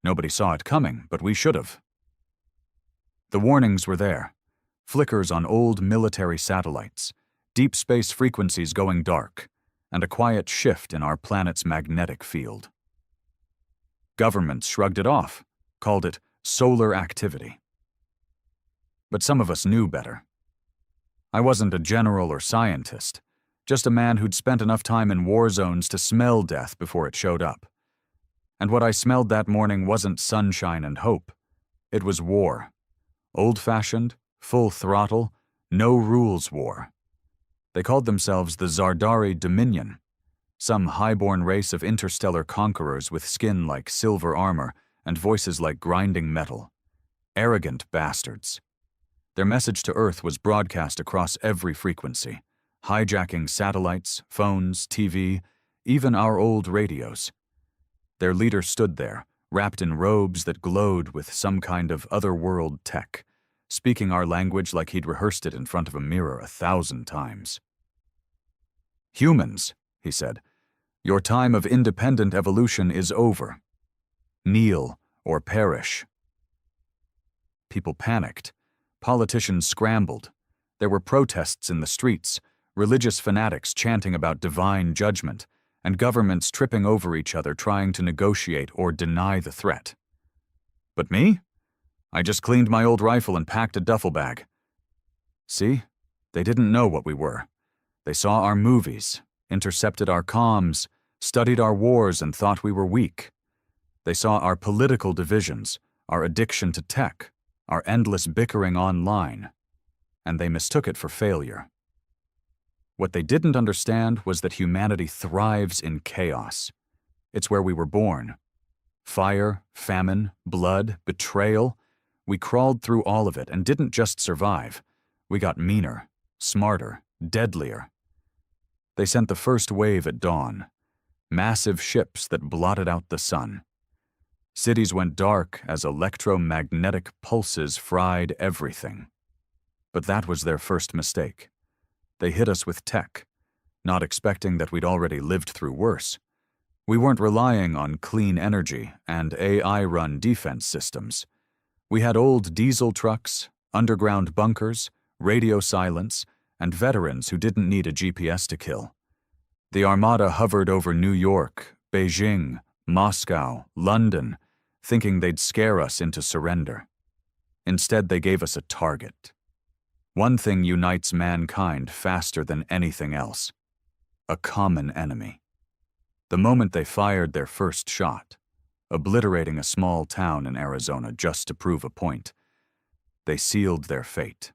Nobody saw it coming, but we should have. The warnings were there. Flickers on old military satellites, deep space frequencies going dark, and a quiet shift in our planet's magnetic field. Governments shrugged it off, called it solar activity. But some of us knew better. I wasn't a general or scientist, just a man who'd spent enough time in war zones to smell death before it showed up. And what I smelled that morning wasn't sunshine and hope. It was war. Old-fashioned, full throttle, no-rules war. They called themselves the Zardari Dominion, some highborn race of interstellar conquerors with skin like silver armor and voices like grinding metal. Arrogant bastards. Their message to Earth was broadcast across every frequency, hijacking satellites, phones, TV, even our old radios. Their leader stood there, wrapped in robes that glowed with some kind of otherworld tech, speaking our language like he'd rehearsed it in front of a mirror 1,000 times. "Humans," he said, "your time of independent evolution is over. Kneel or perish." People panicked. Politicians scrambled. There were protests in the streets, religious fanatics chanting about divine judgment, and governments tripping over each other trying to negotiate or deny the threat. But me? I just cleaned my old rifle and packed a duffel bag. See? They didn't know what we were. They saw our movies, intercepted our comms, studied our wars and thought we were weak. They saw our political divisions, our addiction to tech, our endless bickering online, and they mistook it for failure. What they didn't understand was that humanity thrives in chaos. It's where we were born. Fire, famine, blood, betrayal. We crawled through all of it and didn't just survive. We got meaner, smarter, deadlier. They sent the first wave at dawn. Massive ships that blotted out the sun. Cities went dark as electromagnetic pulses fried everything. But that was their first mistake. They hit us with tech, not expecting that we'd already lived through worse. We weren't relying on clean energy and AI-run defense systems. We had old diesel trucks, underground bunkers, radio silence, and veterans who didn't need a GPS to kill. The Armada hovered over New York, Beijing, Moscow, London, thinking they'd scare us into surrender. Instead, they gave us a target. One thing unites mankind faster than anything else: a common enemy. The moment they fired their first shot, obliterating a small town in Arizona just to prove a point, they sealed their fate.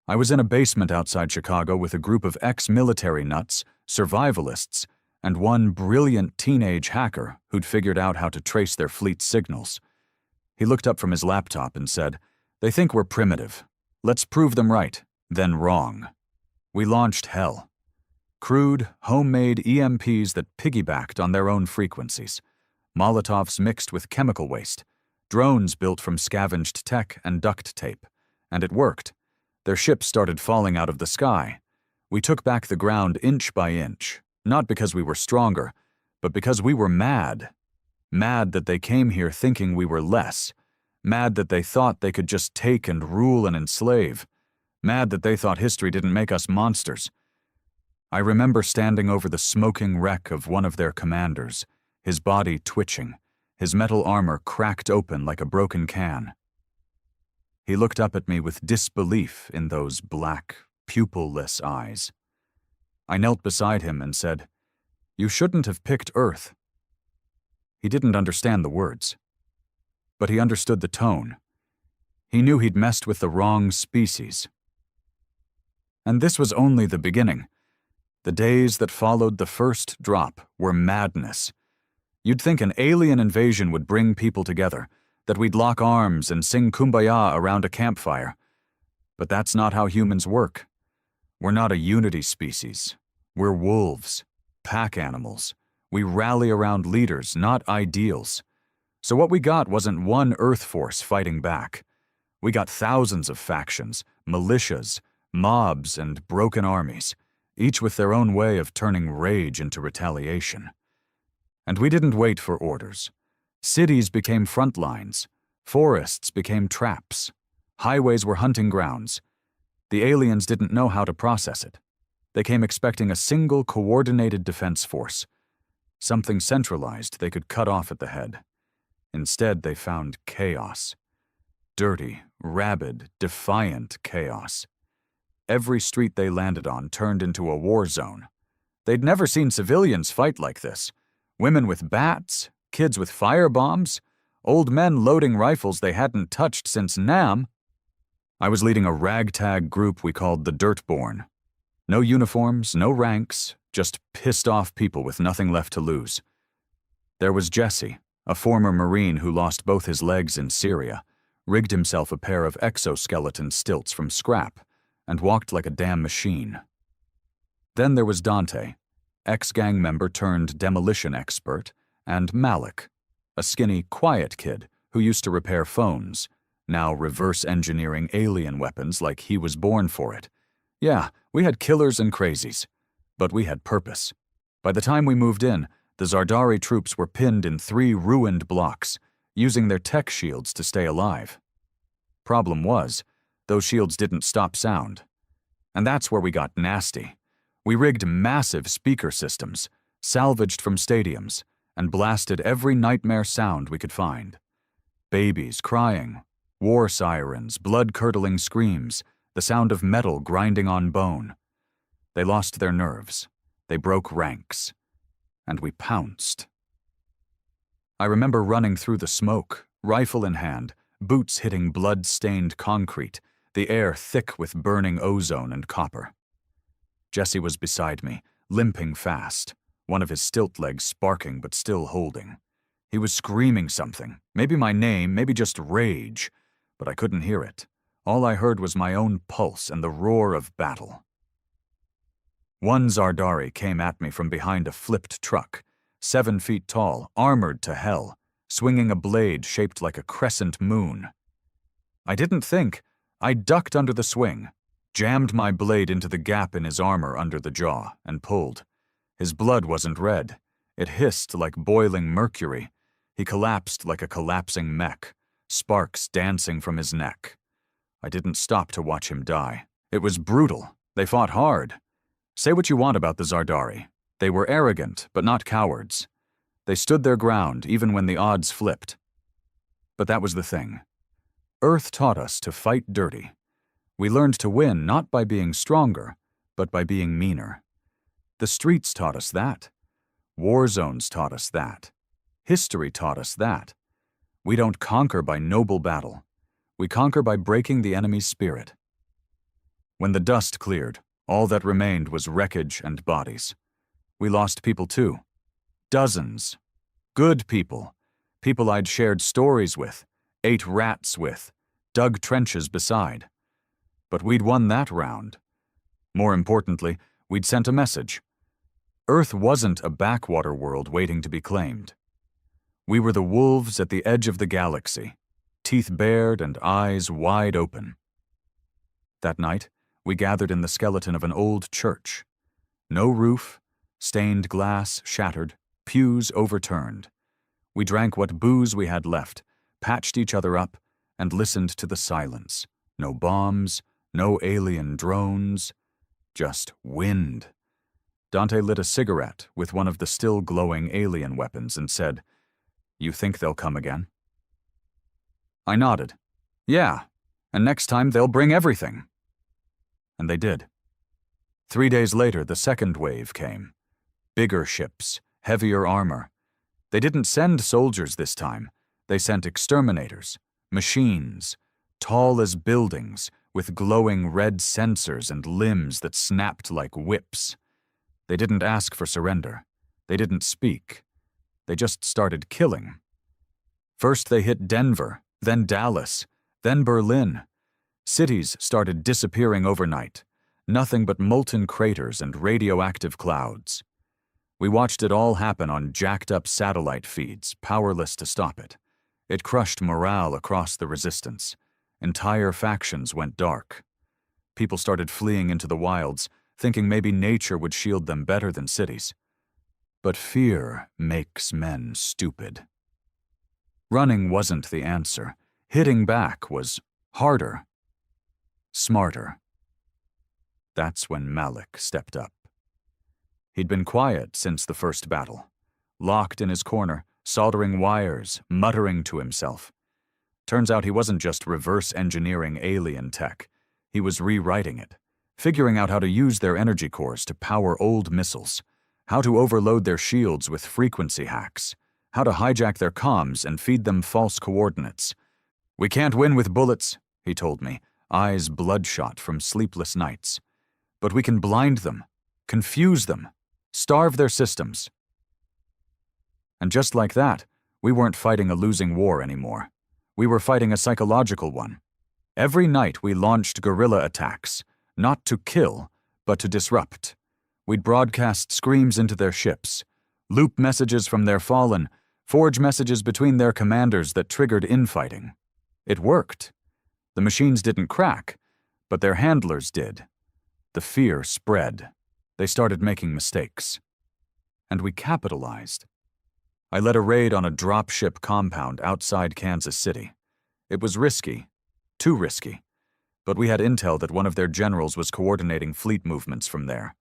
I was in a basement outside Chicago with a group of ex-military nuts, survivalists, and one brilliant teenage hacker who'd figured out how to trace their fleet's signals. He looked up from his laptop and said, "They think we're primitive. Let's prove them right, then wrong." We launched hell. Crude, homemade EMPs that piggybacked on their own frequencies. Molotovs mixed with chemical waste. Drones built from scavenged tech and duct tape. And it worked. Their ships started falling out of the sky. We took back the ground inch by inch, not because we were stronger, but because we were mad. Mad that they came here thinking we were less. Mad that they thought they could just take and rule and enslave. Mad that they thought history didn't make us monsters. I remember standing over the smoking wreck of one of their commanders, his body twitching, his metal armor cracked open like a broken can. He looked up at me with disbelief in those black, pupil-less eyes. I knelt beside him and said, "You shouldn't have picked Earth." He didn't understand the words, but he understood the tone. He knew he'd messed with the wrong species. And this was only the beginning. The days that followed the first drop were madness. You'd think an alien invasion would bring people together, that we'd lock arms and sing Kumbaya around a campfire. But that's not how humans work. We're not a unity species. We're wolves, pack animals. We rally around leaders, not ideals. So what we got wasn't one Earth force fighting back. We got thousands of factions, militias, mobs, and broken armies, each with their own way of turning rage into retaliation. And we didn't wait for orders. Cities became front lines. Forests became traps. Highways were hunting grounds. The aliens didn't know how to process it. They came expecting a single coordinated defense force, something centralized they could cut off at the head. Instead, they found chaos. Dirty, rabid, defiant chaos. Every street they landed on turned into a war zone. They'd never seen civilians fight like this. Women with bats, kids with firebombs, old men loading rifles they hadn't touched since Nam. I was leading a ragtag group we called the Dirtborn. No uniforms, no ranks, just pissed-off people with nothing left to lose. There was Jesse, a former Marine who lost both his legs in Syria, rigged himself a pair of exoskeleton stilts from scrap, and walked like a damn machine. Then there was Dante, ex-gang member turned demolition expert, and Malik, a skinny, quiet kid who used to repair phones, now reverse-engineering alien weapons like he was born for it. Yeah, we had killers and crazies, but we had purpose. By the time we moved in, the Zardari troops were pinned in 3 ruined blocks, using their tech shields to stay alive. Problem was, those shields didn't stop sound. And that's where we got nasty. We rigged massive speaker systems, salvaged from stadiums, and blasted every nightmare sound we could find. Babies crying, war sirens, blood-curdling screams, the sound of metal grinding on bone. They lost their nerves. They broke ranks. And we pounced. I remember running through the smoke, rifle in hand, boots hitting blood-stained concrete, the air thick with burning ozone and copper. Jesse was beside me, limping fast, one of his stilt legs sparking but still holding. He was screaming something, maybe my name, maybe just rage, but I couldn't hear it. All I heard was my own pulse and the roar of battle. One Zardari came at me from behind a flipped truck, 7 feet tall, armored to hell, swinging a blade shaped like a crescent moon. I didn't think. I ducked under the swing, jammed my blade into the gap in his armor under the jaw, and pulled. His blood wasn't red. It hissed like boiling mercury. He collapsed like a collapsing mech, sparks dancing from his neck. I didn't stop to watch him die. It was brutal. They fought hard. Say what you want about the Zardari. They were arrogant, but not cowards. They stood their ground even when the odds flipped. But that was the thing. Earth taught us to fight dirty. We learned to win not by being stronger, but by being meaner. The streets taught us that. War zones taught us that. History taught us that. We don't conquer by noble battle. We conquer by breaking the enemy's spirit. When the dust cleared, all that remained was wreckage and bodies. We lost people too. Dozens. Good people. People I'd shared stories with, ate rats with, dug trenches beside. But we'd won that round. More importantly, we'd sent a message. Earth wasn't a backwater world waiting to be claimed. We were the wolves at the edge of the galaxy, teeth bared and eyes wide open. That night, we gathered in the skeleton of an old church. No roof, stained glass shattered, pews overturned. We drank what booze we had left, patched each other up, and listened to the silence. No bombs, no alien drones, just wind. Dante lit a cigarette with one of the still glowing alien weapons and said, "You think they'll come again?" I nodded. Yeah, and next time they'll bring everything. And they did. 3 days later, the second wave came. Bigger ships, heavier armor. They didn't send soldiers this time. They sent exterminators, machines, tall as buildings, with glowing red sensors and limbs that snapped like whips. They didn't ask for surrender. They didn't speak. They just started killing. First they hit Denver, then Dallas, then Berlin. Cities started disappearing overnight. Nothing but molten craters and radioactive clouds. We watched it all happen on jacked-up satellite feeds, powerless to stop it. It crushed morale across the resistance. Entire factions went dark. People started fleeing into the wilds, thinking maybe nature would shield them better than cities. But fear makes men stupid. Running wasn't the answer. Hitting back was harder, smarter. That's when Malik stepped up. He'd been quiet since the first battle, locked in his corner, soldering wires, muttering to himself. Turns out he wasn't just reverse engineering alien tech. He was rewriting it, figuring out how to use their energy cores to power old missiles, how to overload their shields with frequency hacks, how to hijack their comms and feed them false coordinates. "We can't win with bullets," he told me, eyes bloodshot from sleepless nights. "But we can blind them, confuse them, starve their systems." And just like that, we weren't fighting a losing war anymore. We were fighting a psychological one. Every night we launched guerrilla attacks, not to kill, but to disrupt. We'd broadcast screams into their ships, loop messages from their fallen, forge messages between their commanders that triggered infighting. It worked. The machines didn't crack, but their handlers did. The fear spread. They started making mistakes. And we capitalized. I led a raid on a dropship compound outside Kansas City. It was risky, too risky, but we had intel that one of their generals was coordinating fleet movements from there.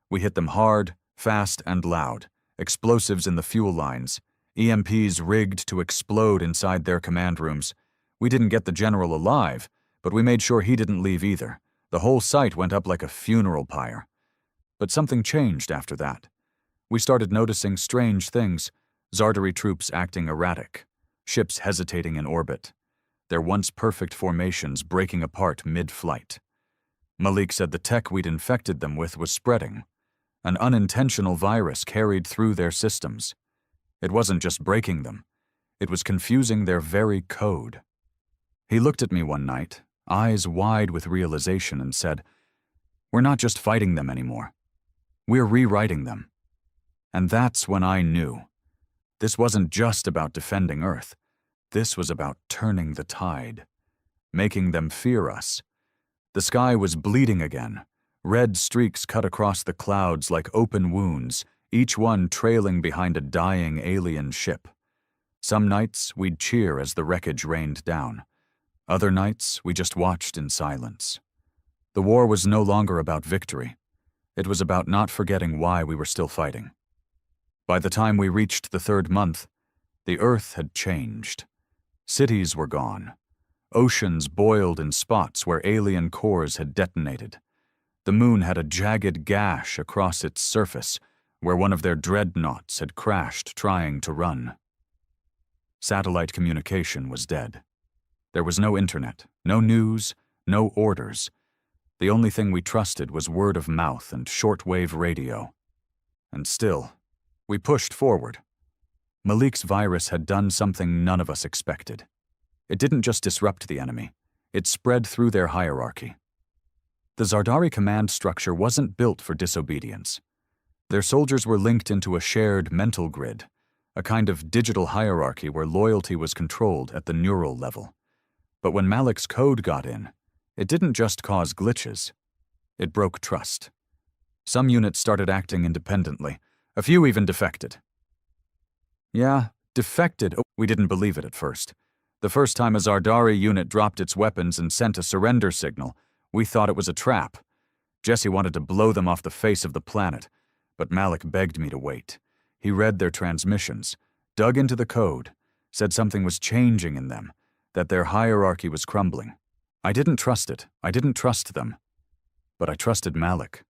We hit them hard, fast, and loud, explosives in the fuel lines, EMPs rigged to explode inside their command rooms. We didn't get the general alive, but we made sure he didn't leave either. The whole site went up like a funeral pyre. But something changed after that. We started noticing strange things. Zardari troops acting erratic, ships hesitating in orbit, their once perfect formations breaking apart mid-flight. Malik said the tech we'd infected them with was spreading. An unintentional virus carried through their systems. It wasn't just breaking them. It was confusing their very code. He looked at me one night, eyes wide with realization, and said, "We're not just fighting them anymore. We're rewriting them." And that's when I knew. This wasn't just about defending Earth. This was about turning the tide, making them fear us. The sky was bleeding again. Red streaks cut across the clouds like open wounds, each one trailing behind a dying alien ship. Some nights we'd cheer as the wreckage rained down. Other nights we just watched in silence. The war was no longer about victory. It was about not forgetting why we were still fighting. By the time we reached the third month, the Earth had changed. Cities were gone. Oceans boiled in spots where alien cores had detonated. The moon had a jagged gash across its surface where one of their dreadnoughts had crashed trying to run. Satellite communication was dead. There was no internet, no news, no orders. The only thing we trusted was word of mouth and shortwave radio. And still, we pushed forward. Malik's virus had done something none of us expected. It didn't just disrupt the enemy, it spread through their hierarchy. The Zardari command structure wasn't built for disobedience. Their soldiers were linked into a shared mental grid, a kind of digital hierarchy where loyalty was controlled at the neural level. But when Malik's code got in, it didn't just cause glitches. It broke trust. Some units started acting independently. A few even defected. Yeah, defected. Oh, we didn't believe it at first. The first time a Zardari unit dropped its weapons and sent a surrender signal, we thought it was a trap. Jesse wanted to blow them off the face of the planet, but Malik begged me to wait. He read their transmissions, dug into the code, said something was changing in them, that their hierarchy was crumbling. I didn't trust it. I didn't trust them. But I trusted Malik.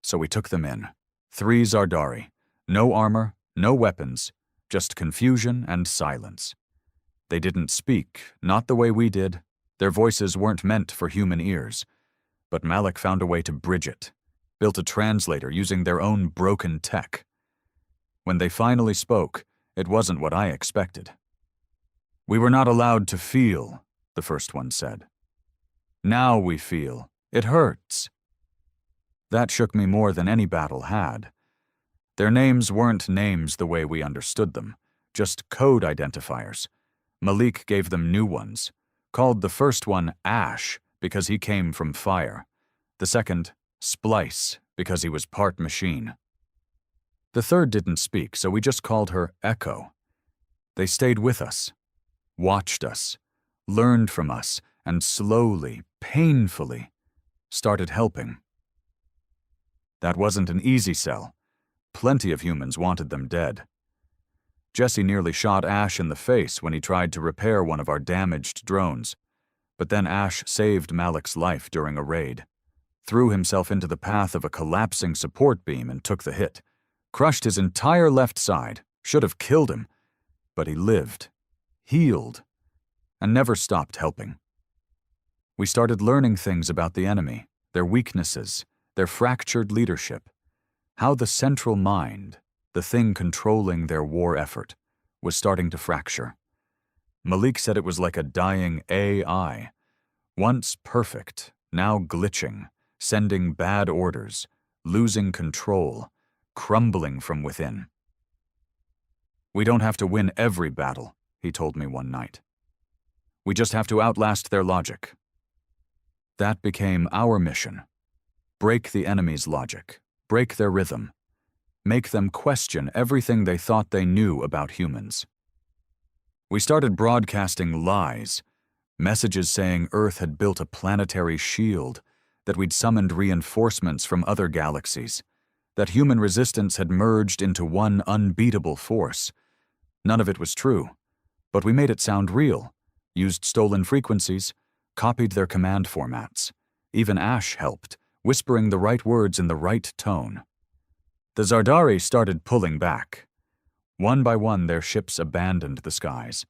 So we took them in. 3 Zardari. No armor, no weapons, just confusion and silence. They didn't speak, not the way we did. Their voices weren't meant for human ears. But Malik found a way to bridge it, built a translator using their own broken tech. When they finally spoke, it wasn't what I expected. "We were not allowed to feel," the first one said. "Now we feel. It hurts." That shook me more than any battle had. Their names weren't names the way we understood them, just code identifiers. Malik gave them new ones, called the first one Ash because he came from fire, the second Splice because he was part machine. The third didn't speak, so we just called her Echo. They stayed with us, watched us, learned from us, and slowly, painfully, started helping. That wasn't an easy sell. Plenty of humans wanted them dead. Jesse nearly shot Ash in the face when he tried to repair one of our damaged drones, but then Ash saved Malik's life during a raid, threw himself into the path of a collapsing support beam and took the hit, crushed his entire left side, should have killed him, but he lived, healed, and never stopped helping. We started learning things about the enemy, their weaknesses, their fractured leadership, how the central mind, the thing controlling their war effort, was starting to fracture. Malik said it was like a dying AI, once perfect, now glitching, sending bad orders, losing control, crumbling from within. We don't have to win every battle, he told me one night. We just have to outlast their logic. That became our mission. Break the enemy's logic, break their rhythm, make them question everything they thought they knew about humans. We started broadcasting lies, messages saying Earth had built a planetary shield, that we'd summoned reinforcements from other galaxies, that human resistance had merged into one unbeatable force. None of it was true, but we made it sound real, used stolen frequencies, copied their command formats. Even Ash helped, whispering the right words in the right tone. The Zardari started pulling back. One by one, their ships abandoned the skies.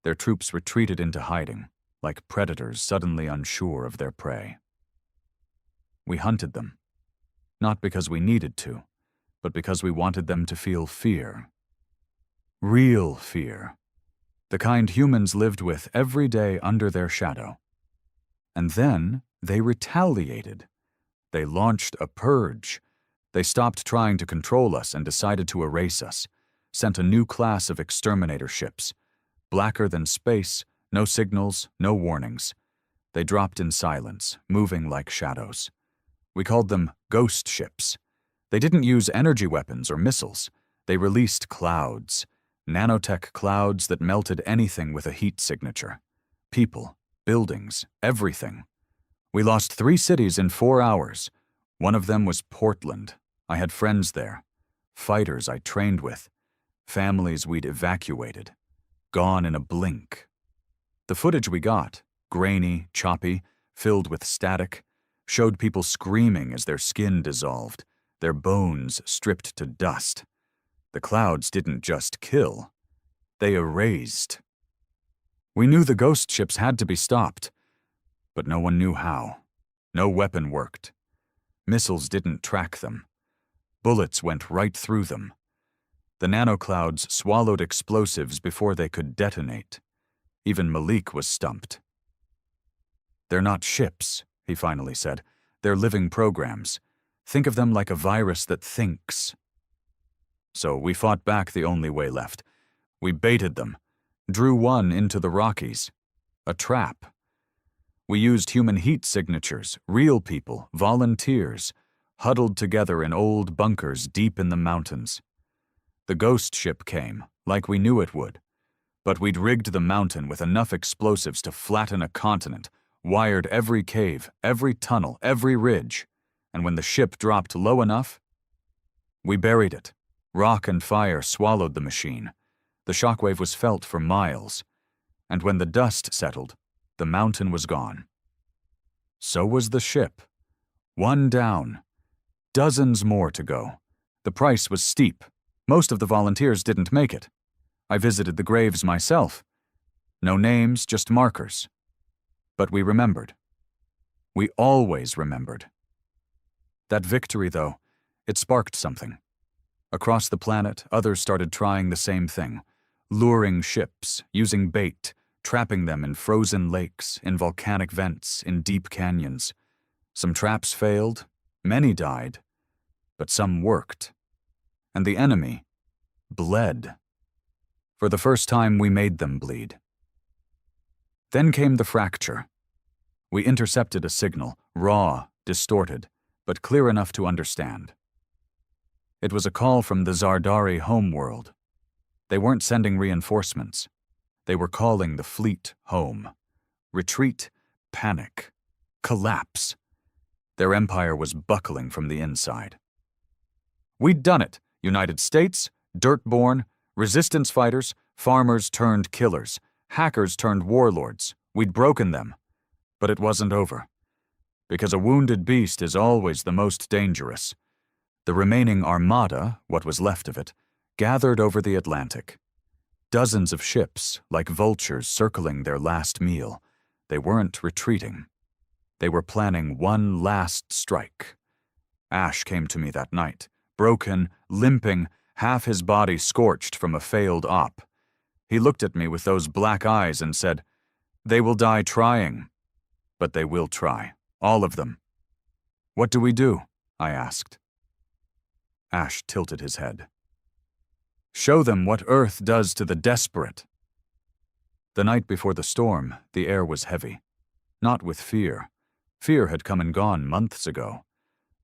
Their troops retreated into hiding, like predators suddenly unsure of their prey. We hunted them, not because we needed to, but because we wanted them to feel fear. Real fear. The kind humans lived with every day under their shadow. And then they retaliated. They launched a purge. They stopped trying to control us and decided to erase us, sent a new class of exterminator ships, blacker than space, no signals, no warnings. They dropped in silence, moving like shadows. We called them ghost ships. They didn't use energy weapons or missiles. They released clouds, nanotech clouds that melted anything with a heat signature. People, buildings, everything. We lost 3 cities in 4 hours. One of them was Portland. I had friends there, fighters I trained with, families we'd evacuated, gone in a blink. The footage we got, grainy, choppy, filled with static, showed people screaming as their skin dissolved, their bones stripped to dust. The clouds didn't just kill, they erased. We knew the ghost ships had to be stopped, but no one knew how. No weapon worked. Missiles didn't track them. Bullets went right through them. The nanoclouds swallowed explosives before they could detonate. Even Malik was stumped. "They're not ships," he finally said. "They're living programs. Think of them like a virus that thinks." So we fought back the only way left. We baited them, drew one into the Rockies. A trap. We used human heat signatures, real people, volunteers, huddled together in old bunkers deep in the mountains. The ghost ship came, like we knew it would, but we'd rigged the mountain with enough explosives to flatten a continent, wired every cave, every tunnel, every ridge, and when the ship dropped low enough, we buried it. Rock and fire swallowed the machine. The shockwave was felt for miles, and when the dust settled, the mountain was gone. So was the ship. One down. Dozens more to go. The price was steep. Most of the volunteers didn't make it. I visited the graves myself. No names, just markers. But we remembered. We always remembered. That victory, though, it sparked something. Across the planet, others started trying the same thing, luring ships, using bait, trapping them in frozen lakes, in volcanic vents, in deep canyons. Some traps failed, many died, but some worked. And the enemy bled. For the first time, we made them bleed. Then came the fracture. We intercepted a signal, raw, distorted, but clear enough to understand. It was a call from the Zardari homeworld. They weren't sending reinforcements. They were calling the fleet home. Retreat, panic, collapse. Their empire was buckling from the inside. We'd done it. United States, dirt-born, resistance fighters, farmers turned killers, hackers turned warlords. We'd broken them. But it wasn't over. Because a wounded beast is always the most dangerous. The remaining armada, what was left of it, gathered over the Atlantic. Dozens of ships, like vultures circling their last meal. They weren't retreating. They were planning one last strike. Ash came to me that night, broken, limping, half his body scorched from a failed op. He looked at me with those black eyes and said, "They will die trying." But they will try, all of them. "What do we do?" I asked. Ash tilted his head. "Show them what Earth does to the desperate." The night before the storm, the air was heavy. Not with fear. Fear had come and gone months ago,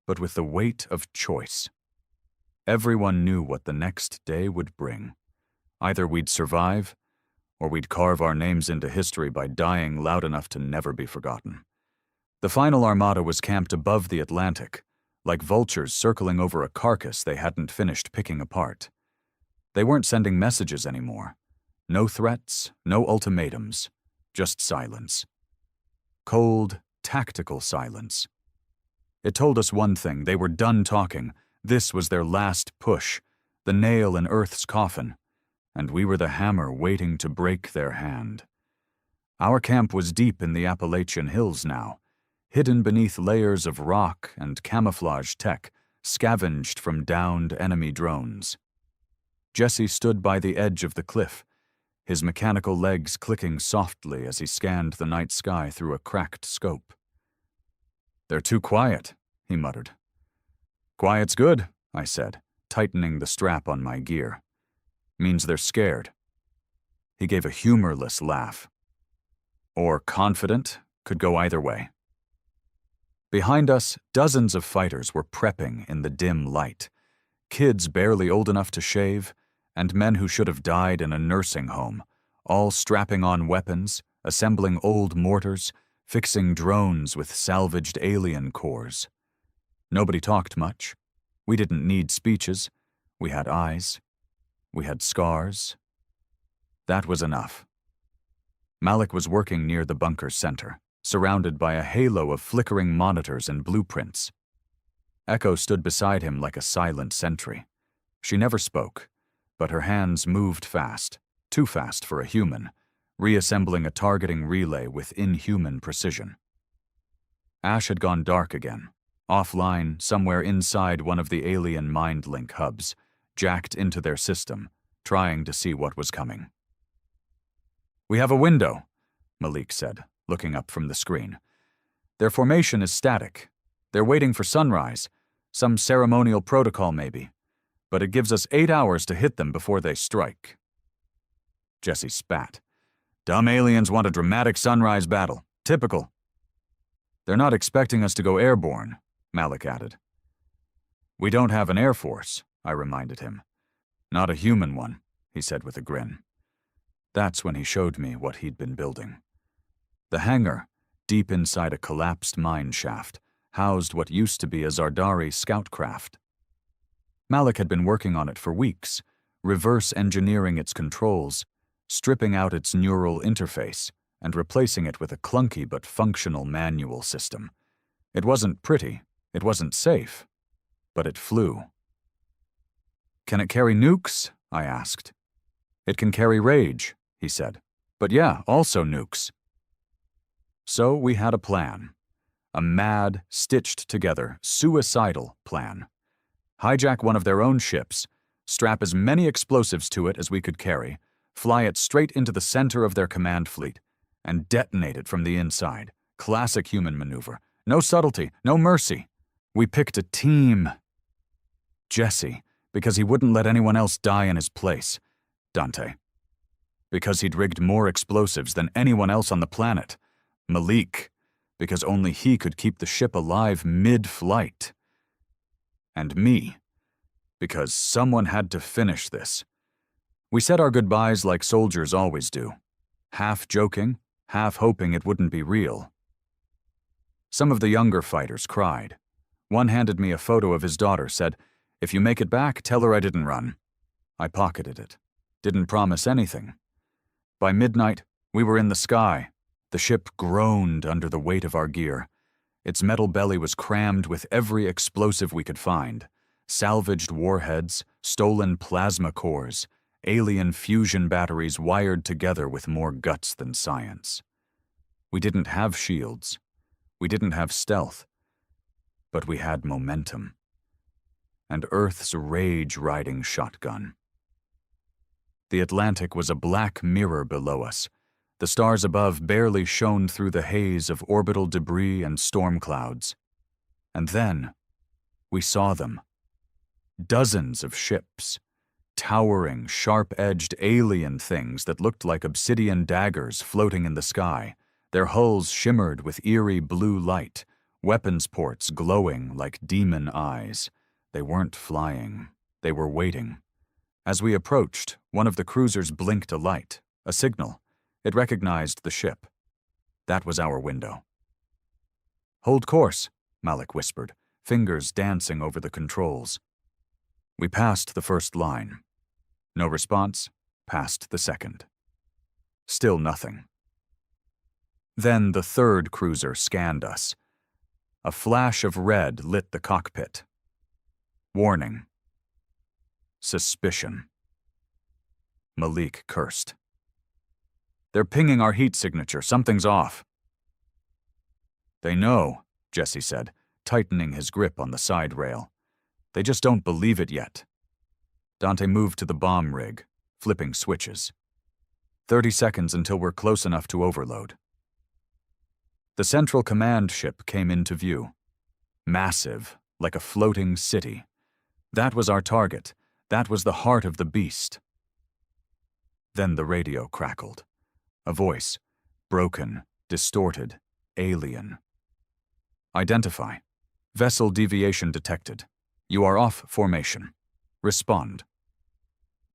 but with the weight of choice. Everyone knew what the next day would bring. Either we'd survive, or we'd carve our names into history by dying loud enough to never be forgotten. The final armada was camped above the Atlantic, like vultures circling over a carcass they hadn't finished picking apart. They weren't sending messages anymore. No threats, no ultimatums, just silence. Cold, tactical silence. It told us one thing: they were done talking. This was their last push, the nail in Earth's coffin, and we were the hammer waiting to break their hand. Our camp was deep in the Appalachian Hills now, hidden beneath layers of rock and camouflage tech scavenged from downed enemy drones. Jesse stood by the edge of the cliff, his mechanical legs clicking softly as he scanned the night sky through a cracked scope. "They're too quiet," he muttered. "Quiet's good," I said, tightening the strap on my gear. "Means they're scared." He gave a humorless laugh. Or confident, could go either way. Behind us, dozens of fighters were prepping in the dim light. Kids barely old enough to shave, and men who should have died in a nursing home, all strapping on weapons, assembling old mortars, fixing drones with salvaged alien cores. Nobody talked much. We didn't need speeches. We had eyes. We had scars. That was enough. Malik was working near the bunker's center, surrounded by a halo of flickering monitors and blueprints. Echo stood beside him like a silent sentry. She never spoke, but her hands moved fast, too fast for a human, reassembling a targeting relay with inhuman precision. Ash had gone dark again, offline somewhere inside one of the alien mind-link hubs, jacked into their system, trying to see what was coming. "We have a window," Malik said, looking up from the screen. "Their formation is static. They're waiting for sunrise, some ceremonial protocol maybe, but it gives us 8 hours to hit them before they strike." Jesse spat. "Dumb aliens want a dramatic sunrise battle. Typical." "They're not expecting us to go airborne," Malik added. "We don't have an air force," I reminded him. "Not a human one," he said with a grin. That's when he showed me what he'd been building. The hangar, deep inside a collapsed mine shaft, housed what used to be a Zardari scout craft. Malik had been working on it for weeks, reverse engineering its controls, stripping out its neural interface, and replacing it with a clunky but functional manual system. It wasn't pretty, it wasn't safe, but it flew. "Can it carry nukes?" I asked. "It can carry rage," he said. "But yeah, also nukes." So we had a plan. A mad, stitched-together, suicidal plan. Hijack one of their own ships, strap as many explosives to it as we could carry, fly it straight into the center of their command fleet, and detonate it from the inside. Classic human maneuver. No subtlety, no mercy. We picked a team. Jesse, because he wouldn't let anyone else die in his place. Dante, because he'd rigged more explosives than anyone else on the planet. Malik, because only he could keep the ship alive mid-flight. And me, because someone had to finish this. We said our goodbyes like soldiers always do, half joking, half hoping it wouldn't be real. Some of the younger fighters cried. One handed me a photo of his daughter, said, "If you make it back, tell her I didn't run." I pocketed it. Didn't promise anything. By midnight, we were in the sky. The ship groaned under the weight of our gear. Its metal belly was crammed with every explosive we could find. Salvaged warheads, stolen plasma cores, alien fusion batteries wired together with more guts than science. We didn't have shields. We didn't have stealth. But we had momentum. And Earth's rage-riding shotgun. The Atlantic was a black mirror below us. The stars above barely shone through the haze of orbital debris and storm clouds. And then, we saw them. Dozens of ships. Towering, sharp-edged alien things that looked like obsidian daggers floating in the sky. Their hulls shimmered with eerie blue light, weapons ports glowing like demon eyes. They weren't flying. They were waiting. As we approached, one of the cruisers blinked a light, a signal. It recognized the ship. That was our window. "Hold course," Malik whispered, fingers dancing over the controls. We passed the first line. No response, passed the second. Still nothing. Then the third cruiser scanned us. A flash of red lit the cockpit. Warning. Suspicion. Malik cursed. "They're pinging our heat signature. Something's off." "They know," Jesse said, tightening his grip on the side rail. "They just don't believe it yet." Dante moved to the bomb rig, flipping switches. 30 seconds until we're close enough to overload. The central command ship came into view. Massive, like a floating city. That was our target. That was the heart of the beast. Then the radio crackled. A voice, broken, distorted, alien. "Identify. Vessel deviation detected. You are off formation. Respond."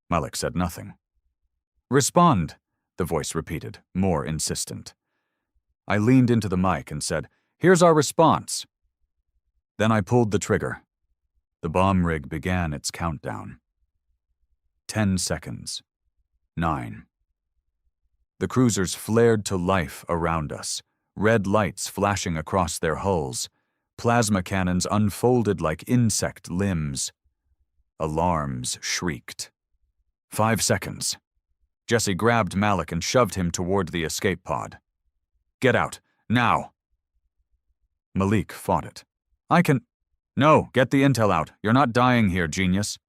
Malik said nothing. "Respond," the voice repeated, more insistent. I leaned into the mic and said, "Here's our response." Then I pulled the trigger. The bomb rig began its countdown. 10 seconds. 9. The cruisers flared to life around us, red lights flashing across their hulls, plasma cannons unfolded like insect limbs. Alarms shrieked. 5 seconds. Jesse grabbed Malik and shoved him toward the escape pod. "Get out, now!" Malik fought it. "I can—" "No, get the intel out. You're not dying here, genius."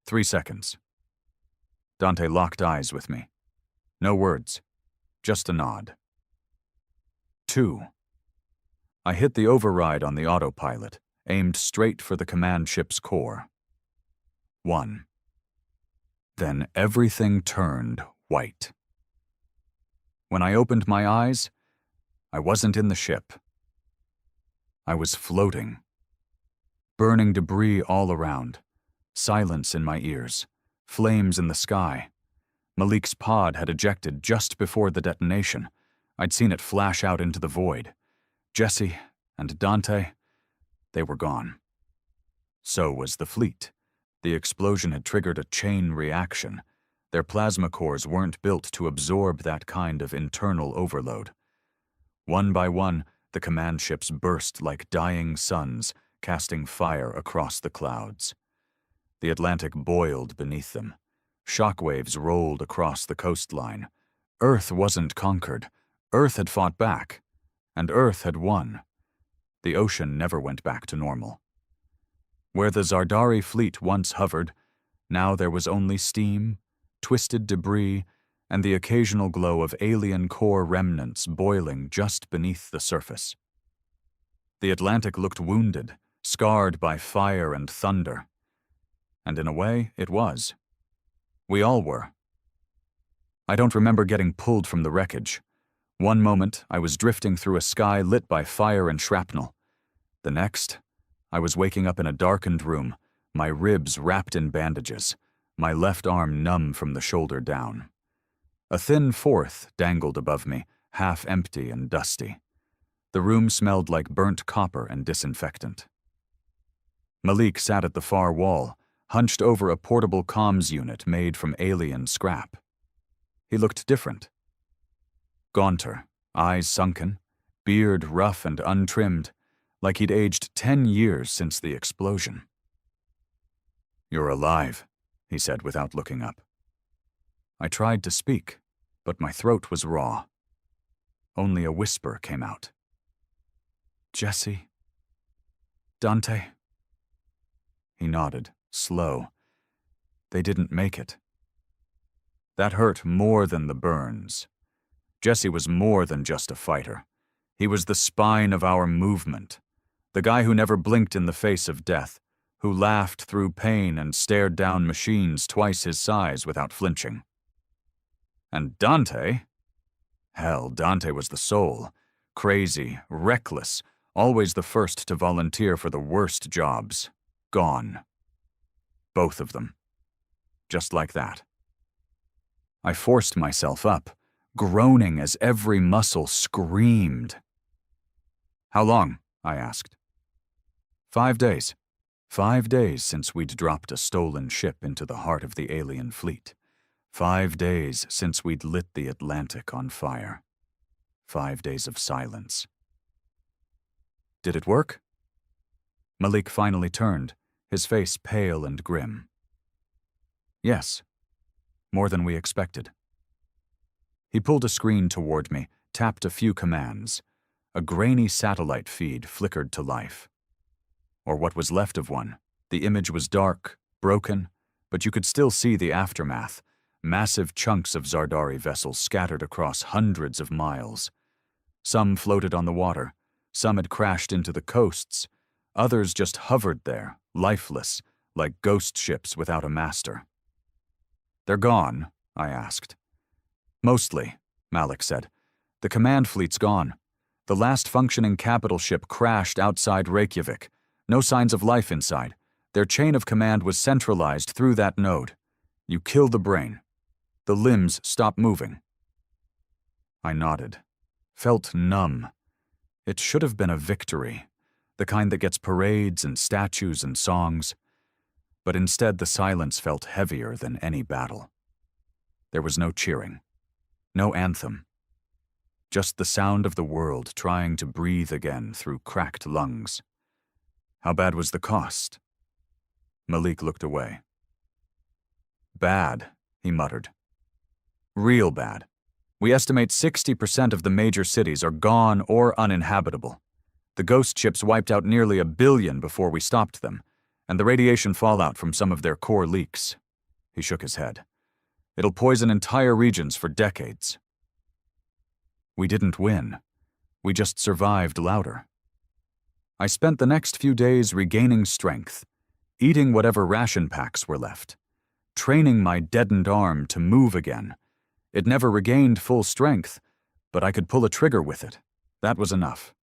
3 seconds. Dante locked eyes with me. No words, just a nod. 2. I hit the override on the autopilot, aimed straight for the command ship's core. 1. Then everything turned white. When I opened my eyes, I wasn't in the ship. I was floating. Burning debris all around, silence in my ears, flames in the sky. Malik's pod had ejected just before the detonation. I'd seen it flash out into the void. Jesse and Dante, they were gone. So was the fleet. The explosion had triggered a chain reaction. Their plasma cores weren't built to absorb that kind of internal overload. One by one, the command ships burst like dying suns, casting fire across the clouds. The Atlantic boiled beneath them. Shockwaves rolled across the coastline. Earth wasn't conquered. Earth had fought back. And Earth had won. The ocean never went back to normal. Where the Zardari fleet once hovered, now there was only steam, twisted debris, and the occasional glow of alien core remnants boiling just beneath the surface. The Atlantic looked wounded, scarred by fire and thunder. And in a way, it was. We all were. I don't remember getting pulled from the wreckage. One moment, I was drifting through a sky lit by fire and shrapnel. The next, I was waking up in a darkened room, my ribs wrapped in bandages, my left arm numb from the shoulder down. A thin fourth dangled above me, half empty and dusty. The room smelled like burnt copper and disinfectant. Malik sat at the far wall, hunched over a portable comms unit made from alien scrap. He looked different. Gaunter, eyes sunken, beard rough and untrimmed, like he'd aged 10 years since the explosion. "You're alive," he said without looking up. I tried to speak, but my throat was raw. Only a whisper came out. "Jesse? Dante?" He nodded, slow. They didn't make it. That hurt more than the burns. Jesse was more than just a fighter. He was the spine of our movement, the guy who never blinked in the face of death, who laughed through pain and stared down machines twice his size without flinching. And Dante? Hell, Dante was the soul. Crazy, reckless, always the first to volunteer for the worst jobs. Gone. Both of them. Just like that. I forced myself up, groaning as every muscle screamed. "How long?" I asked. 5 days. 5 days since we'd dropped a stolen ship into the heart of the alien fleet. 5 days since we'd lit the Atlantic on fire. 5 days of silence. Did it work? Malik finally turned, his face pale and grim. Yes. More than we expected. He pulled a screen toward me, tapped a few commands. A grainy satellite feed flickered to life. Or what was left of one. The image was dark, broken, but you could still see the aftermath. Massive chunks of Zardari vessels scattered across hundreds of miles. Some floated on the water, some had crashed into the coasts, others just hovered there, lifeless, like ghost ships without a master. "They're gone?" I asked. "Mostly," Malik said. "The command fleet's gone. The last functioning capital ship crashed outside Reykjavik. No signs of life inside. Their chain of command was centralized through that node. You kill the brain. The limbs stop moving." I nodded. Felt numb. It should have been a victory, the kind that gets parades and statues and songs. But instead the silence felt heavier than any battle. There was no cheering. No anthem. Just the sound of the world trying to breathe again through cracked lungs. How bad was the cost? Malik looked away. "Bad," he muttered. "Real bad. We estimate 60% of the major cities are gone or uninhabitable. The ghost ships wiped out nearly 1 billion before we stopped them, and the radiation fallout from some of their core leaks." He shook his head. "It'll poison entire regions for decades." We didn't win. We just survived louder. I spent the next few days regaining strength, eating whatever ration packs were left, training my deadened arm to move again. It never regained full strength, but I could pull a trigger with it. That was enough.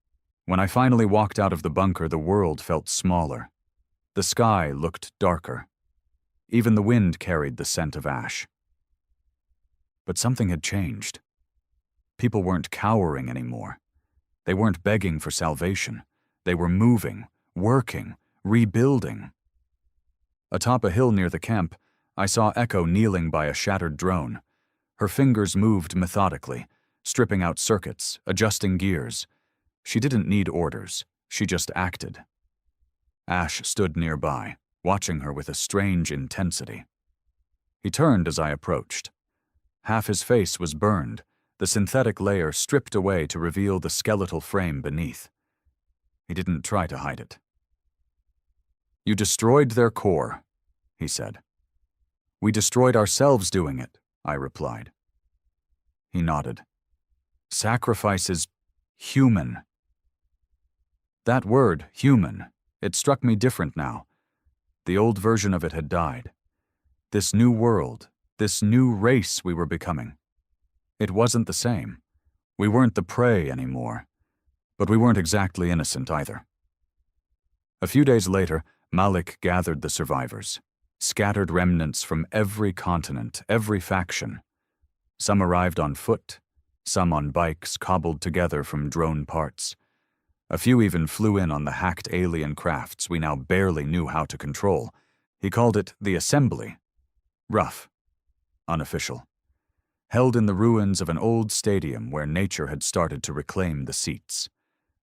When I finally walked out of the bunker, the world felt smaller. The sky looked darker. Even the wind carried the scent of ash. But something had changed. People weren't cowering anymore. They weren't begging for salvation. They were moving, working, rebuilding. Atop a hill near the camp, I saw Echo kneeling by a shattered drone. Her fingers moved methodically, stripping out circuits, adjusting gears. She didn't need orders. She just acted. Ash stood nearby, watching her with a strange intensity. He turned as I approached. Half his face was burned, the synthetic layer stripped away to reveal the skeletal frame beneath. He didn't try to hide it. "You destroyed their core," he said. "We destroyed ourselves doing it," I replied. He nodded. "Sacrifice is human." That word, human, it struck me different now. The old version of it had died. This new world, this new race we were becoming. It wasn't the same. We weren't the prey anymore. But we weren't exactly innocent either. A few days later, Malik gathered the survivors. scattered remnants from every continent, every faction. Some arrived on foot, some on bikes cobbled together from drone parts. A few even flew in on the hacked alien crafts we now barely knew how to control. He called it the Assembly. Rough. Unofficial. Held in the ruins of an old stadium where nature had started to reclaim the seats.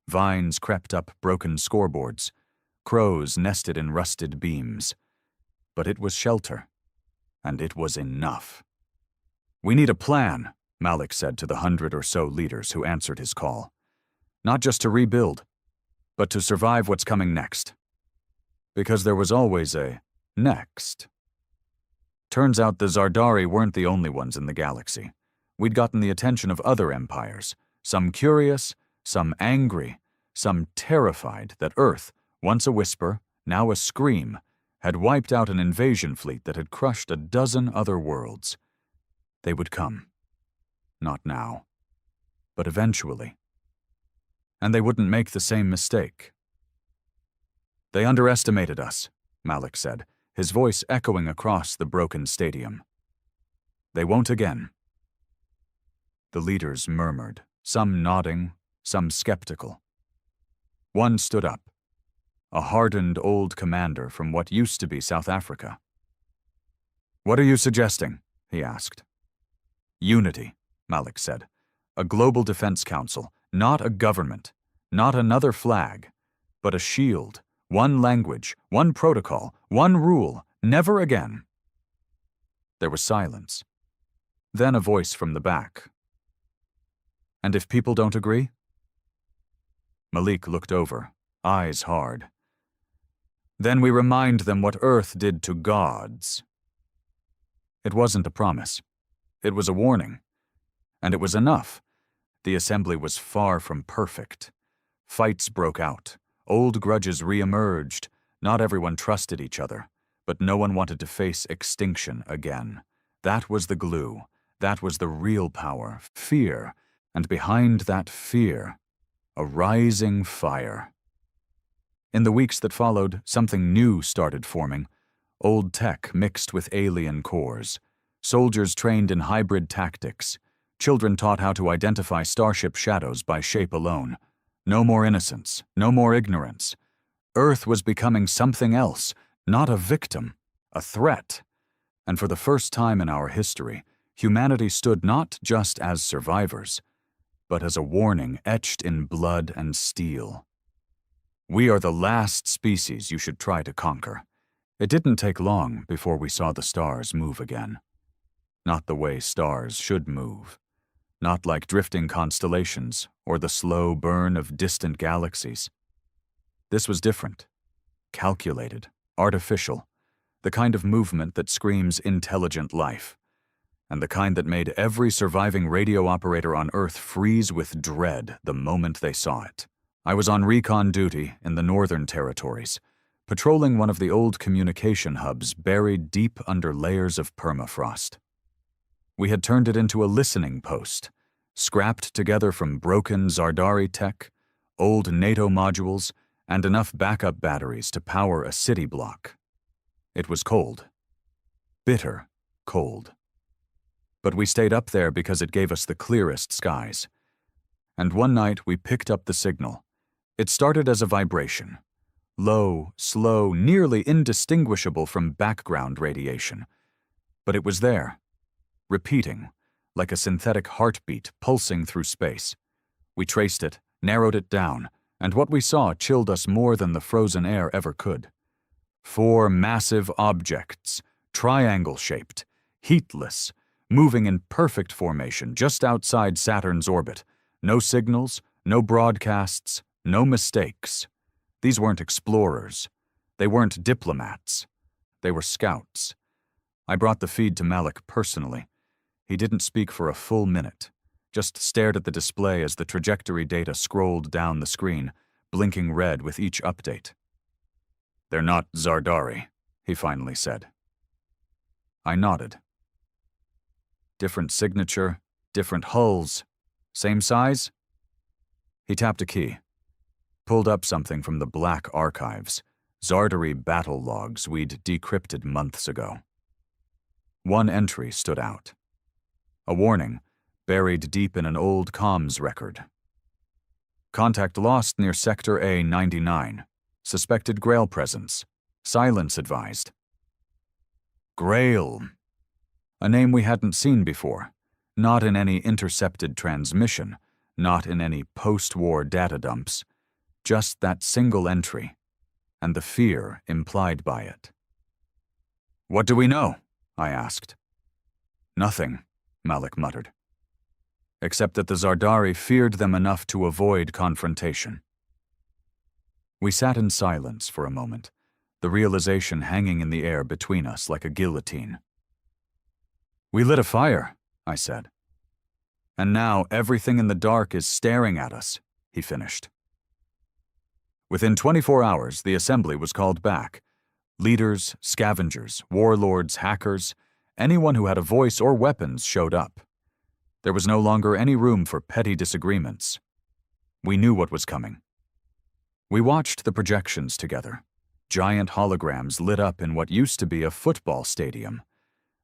Vines crept up broken scoreboards. Crows nested in rusted beams. But it was shelter. And it was enough. "We need a plan," Malik said to the 100 or so leaders who answered his call. "Not just to rebuild, but to survive what's coming next." Because there was always a next. Turns out the Zardari weren't the only ones in the galaxy. We'd gotten the attention of other empires, some curious, some angry, some terrified that Earth, once a whisper, now a scream, had wiped out an invasion fleet that had crushed a dozen other worlds. They would come. Not now, but eventually. And they wouldn't make the same mistake. "They underestimated us," Malik said, his voice echoing across the broken stadium. "They won't again." The leaders murmured, some nodding, some skeptical. One stood up, a hardened old commander from what used to be South Africa. "What are you suggesting?" he asked. "Unity," Malik said. "A global defense council, not a government, not another flag, but a shield, one language, one protocol, one rule, never again." There was silence. Then a voice from the back. "And if people don't agree?" Malik looked over, eyes hard. "Then we remind them what Earth did to gods." It wasn't a promise. It was a warning. And it was enough. The assembly was far from perfect. Fights broke out. Old grudges re-emerged. Not everyone trusted each other, but no one wanted to face extinction again. That was the glue. That was the real power, fear. And behind that fear, a rising fire. In the weeks that followed, something new started forming. Old tech mixed with alien cores. Soldiers trained in hybrid tactics. Children taught how to identify starship shadows by shape alone. No more innocence, no more ignorance. Earth was becoming something else, not a victim, a threat. And for the first time in our history, humanity stood not just as survivors, but as a warning etched in blood and steel. We are the last species you should try to conquer. It didn't take long before we saw the stars move again. Not the way stars should move. Not like drifting constellations or the slow burn of distant galaxies. This was different. Calculated, artificial, the kind of movement that screams intelligent life, and the kind that made every surviving radio operator on Earth freeze with dread the moment they saw it. I was on recon duty in the Northern Territories, patrolling one of the old communication hubs buried deep under layers of permafrost. We had turned it into a listening post, scrapped together from broken Zardari tech, old NATO modules, and enough backup batteries to power a city block. It was cold. Bitter cold. But we stayed up there because it gave us the clearest skies. And one night we picked up the signal. It started as a vibration. Low, slow, nearly indistinguishable from background radiation. But it was there. Repeating, like a synthetic heartbeat pulsing through space. We traced it, narrowed it down, and what we saw chilled us more than the frozen air ever could. 4 massive objects, triangle-shaped, heatless, moving in perfect formation just outside Saturn's orbit. No signals, no broadcasts, no mistakes. These weren't explorers. They weren't diplomats. They were scouts. I brought the feed to Malik personally. He didn't speak for a full minute, just stared at the display as the trajectory data scrolled down the screen, blinking red with each update. "They're not Zardari," he finally said. I nodded. Different signature, different hulls. Same size? He tapped a key, pulled up something from the black archives, Zardari battle logs we'd decrypted months ago. One entry stood out. A warning, buried deep in an old comms record. Contact lost near Sector A-99. Suspected Grail presence. Silence advised. Grail. A name we hadn't seen before. Not in any intercepted transmission. Not in any post-war data dumps. Just that single entry. And the fear implied by it. "What do we know?" I asked. "Nothing," Malik muttered. "Except that the Zardari feared them enough to avoid confrontation." We sat in silence for a moment, the realization hanging in the air between us like a guillotine. "We lit a fire," I said. "And now everything in the dark is staring at us," he finished. Within 24 hours, the assembly was called back. Leaders, scavengers, warlords, hackers, anyone who had a voice or weapons showed up. There was no longer any room for petty disagreements. We knew what was coming. We watched the projections together. Giant holograms lit up in what used to be a football stadium.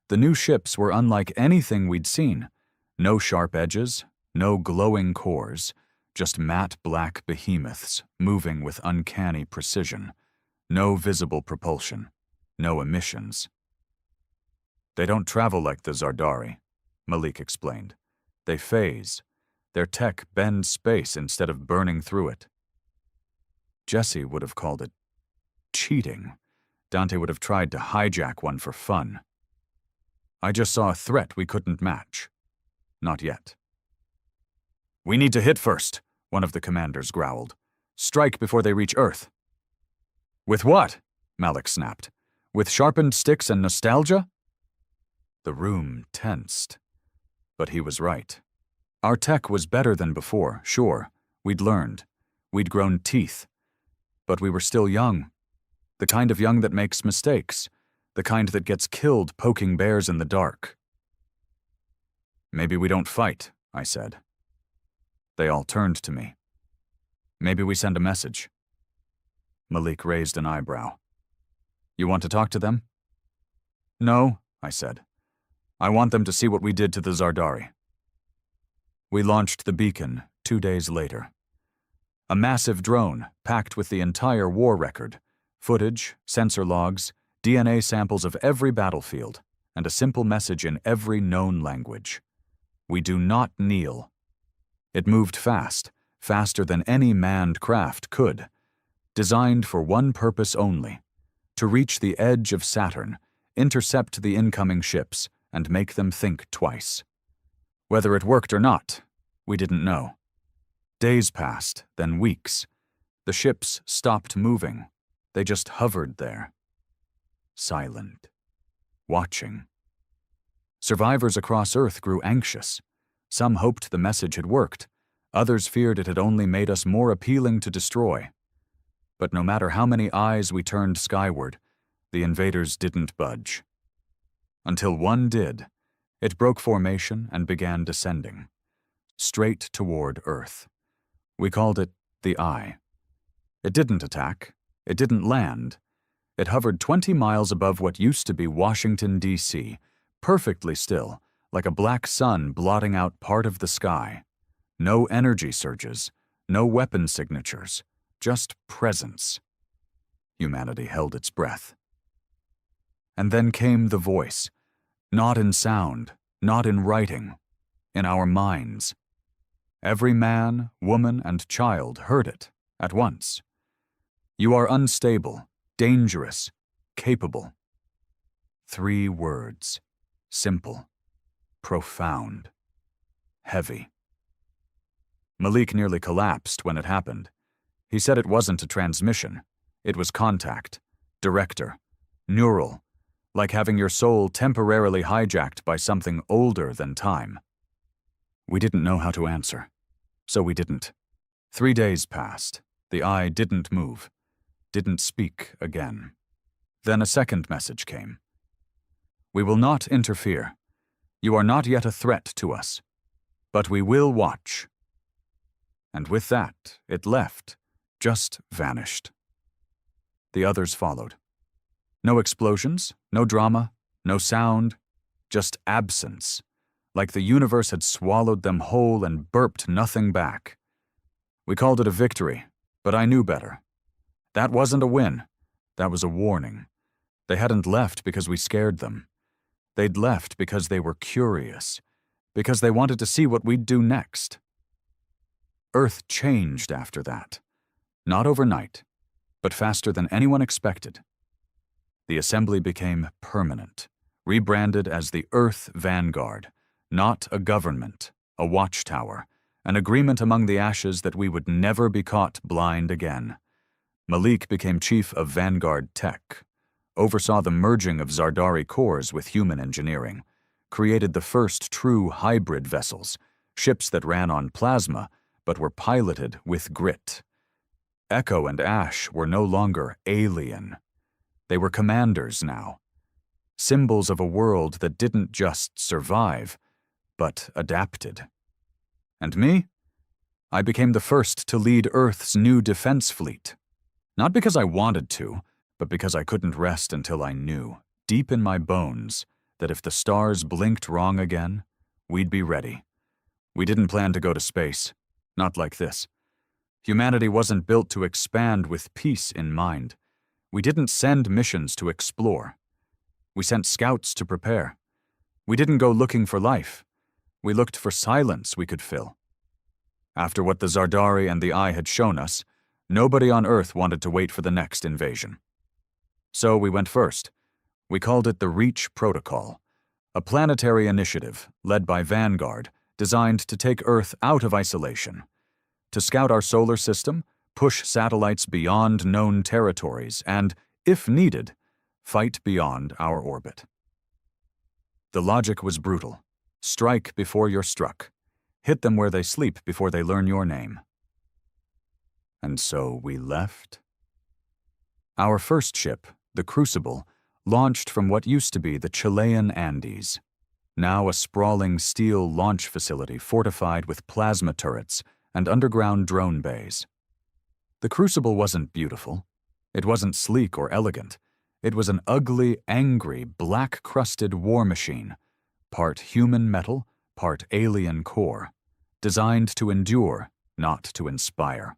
The new ships were unlike anything we'd seen. No sharp edges, no glowing cores, just matte black behemoths moving with uncanny precision. No visible propulsion, no emissions. "They don't travel like the Zardari," Malik explained. "They phase. Their tech bends space instead of burning through it." Jesse would have called it cheating. Dante would have tried to hijack one for fun. I just saw a threat we couldn't match. Not yet. "We need to hit first," one of the commanders growled. "Strike before they reach Earth." "With what?" Malik snapped. "With sharpened sticks and nostalgia?" The room tensed. But he was right. Our tech was better than before, sure. We'd learned. We'd grown teeth. But we were still young. The kind of young that makes mistakes. The kind that gets killed poking bears in the dark. "Maybe we don't fight," I said. They all turned to me. "Maybe we send a message." Malik raised an eyebrow. "You want to talk to them?" "No," I said. "I want them to see what we did to the Zardari." We launched the beacon 2 days later. A massive drone packed with the entire war record, footage, sensor logs, DNA samples of every battlefield, and a simple message in every known language. "We do not kneel." It moved fast, faster than any manned craft could, designed for one purpose only, to reach the edge of Saturn, intercept the incoming ships, and make them think twice. Whether it worked or not, we didn't know. Days passed, then weeks. The ships stopped moving. They just hovered there. Silent. Watching. Survivors across Earth grew anxious. Some hoped the message had worked. Others feared it had only made us more appealing to destroy. But no matter how many eyes we turned skyward, the invaders didn't budge. Until one did. It broke formation and began descending. Straight toward Earth. We called it the Eye. It didn't attack. It didn't land. It hovered 20 miles above what used to be Washington, D.C., perfectly still, like a black sun blotting out part of the sky. No energy surges, no weapon signatures, just presence. Humanity held its breath. And then came the voice, not in sound, not in writing, in our minds. Every man, woman, and child heard it at once. "You are unstable, dangerous, capable." 3 words, simple, profound, heavy. Malik nearly collapsed when it happened. He said it wasn't a transmission. It was contact, director, neural, like having your soul temporarily hijacked by something older than time. We didn't know how to answer, so we didn't. 3 days passed. The Eye didn't move, didn't speak again. Then a second message came. "We will not interfere. You are not yet a threat to us, but we will watch." And with that, it left, just vanished. The others followed. No explosions, no drama, no sound, just absence, like the universe had swallowed them whole and burped nothing back. We called it a victory, but I knew better. That wasn't a win. That was a warning. They hadn't left because we scared them. They'd left because they were curious, because they wanted to see what we'd do next. Earth changed after that. Not overnight, but faster than anyone expected. The assembly became permanent, rebranded as the Earth Vanguard, not a government, a watchtower, an agreement among the ashes that we would never be caught blind again. Malik became chief of Vanguard Tech, oversaw the merging of Zardari cores with human engineering, created the first true hybrid vessels, ships that ran on plasma but were piloted with grit. Echo and Ash were no longer alien. They were commanders now, symbols of a world that didn't just survive, but adapted. And me? I became the first to lead Earth's new defense fleet. Not because I wanted to, but because I couldn't rest until I knew, deep in my bones, that if the stars blinked wrong again, we'd be ready. We didn't plan to go to space, not like this. Humanity wasn't built to expand with peace in mind. We didn't send missions to explore. We sent scouts to prepare. We didn't go looking for life. We looked for silence we could fill. After what the Zardari and the Eye had shown us, nobody on Earth wanted to wait for the next invasion. So we went first. We called it the Reach Protocol, a planetary initiative led by Vanguard designed to take Earth out of isolation, to scout our solar system, push satellites beyond known territories, and, if needed, fight beyond our orbit. The logic was brutal. Strike before you're struck. Hit them where they sleep before they learn your name. And so we left. Our first ship, the Crucible, launched from what used to be the Chilean Andes, now a sprawling steel launch facility fortified with plasma turrets and underground drone bays. The Crucible wasn't beautiful. It wasn't sleek or elegant. It was an ugly, angry, black-crusted war machine, part human metal, part alien core, designed to endure, not to inspire.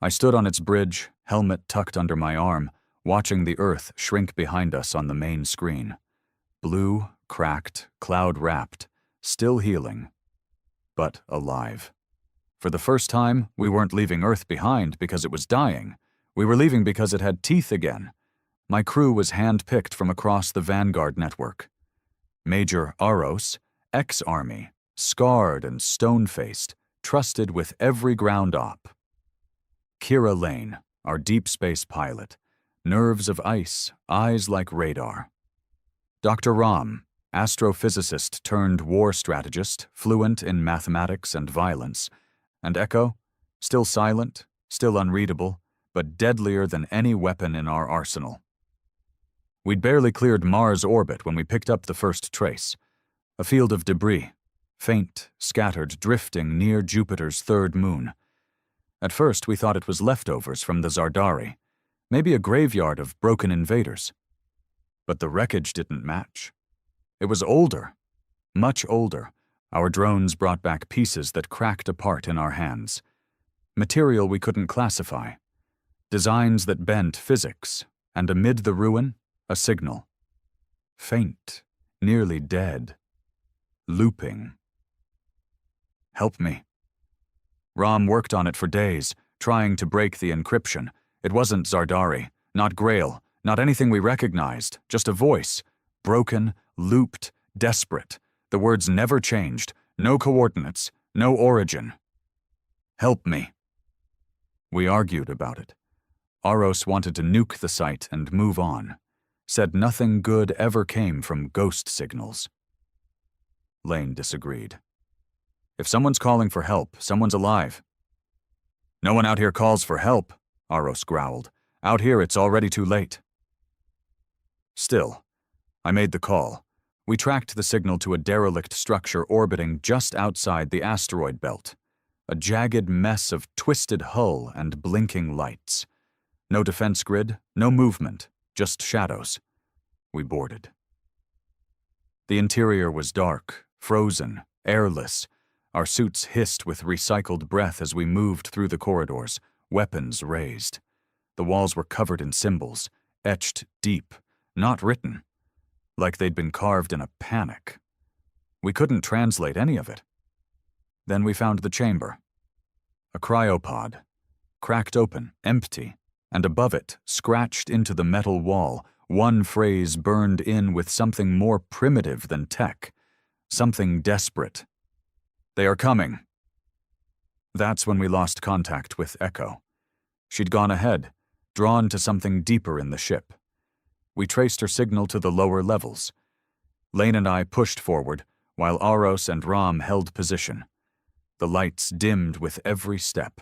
I stood on its bridge, helmet tucked under my arm, watching the Earth shrink behind us on the main screen. Blue, cracked, cloud-wrapped, still healing, but alive. For the first time, we weren't leaving Earth behind because it was dying. We were leaving because it had teeth again. My crew was hand-picked from across the Vanguard network. Major Aros, ex-Army, scarred and stone-faced, trusted with every ground op. Kira Lane, our deep space pilot, nerves of ice, eyes like radar. Dr. Ram, astrophysicist turned war strategist, fluent in mathematics and violence, and Echo, still silent, still unreadable, but deadlier than any weapon in our arsenal. We'd barely cleared Mars' orbit when we picked up the first trace, a field of debris, faint, scattered, drifting near Jupiter's third moon. At first, we thought it was leftovers from the Zardari, maybe a graveyard of broken invaders. But the wreckage didn't match. It was older, much older. Our drones brought back pieces that cracked apart in our hands. Material we couldn't classify. Designs that bent physics, and amid the ruin, a signal. Faint, nearly dead. Looping. Help me. Ram worked on it for days, trying to break the encryption. It wasn't Zardari, not Grail, not anything we recognized, just a voice. Broken, looped, desperate. The words never changed. No coordinates, no origin. Help me. We argued about it. Aros wanted to nuke the site and move on. Said nothing good ever came from ghost signals. Lane disagreed. If someone's calling for help, someone's alive. No one out here calls for help, Aros growled. Out here it's already too late. Still, I made the call. We tracked the signal to a derelict structure orbiting just outside the asteroid belt. A jagged mess of twisted hull and blinking lights. No defense grid, no movement, just shadows. We boarded. The interior was dark, frozen, airless. Our suits hissed with recycled breath as we moved through the corridors, weapons raised. The walls were covered in symbols, etched deep, not written, like they'd been carved in a panic. We couldn't translate any of it. Then we found the chamber. A cryopod, cracked open, empty, and above it, scratched into the metal wall, one phrase burned in with something more primitive than tech, something desperate. "They are coming." That's when we lost contact with Echo. She'd gone ahead, drawn to something deeper in the ship. We traced her signal to the lower levels. Lane and I pushed forward, while Aros and Rom held position. The lights dimmed with every step.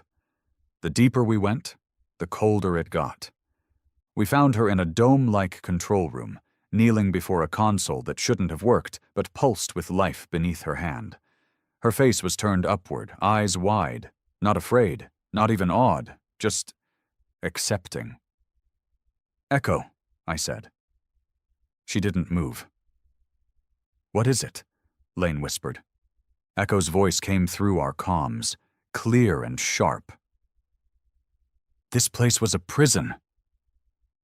The deeper we went, the colder it got. We found her in a dome-like control room, kneeling before a console that shouldn't have worked, but pulsed with life beneath her hand. Her face was turned upward, eyes wide, not afraid, not even awed, just accepting. "Echo," I said. She didn't move. "What is it?" Lane whispered. Echo's voice came through our comms, clear and sharp. "This place was a prison."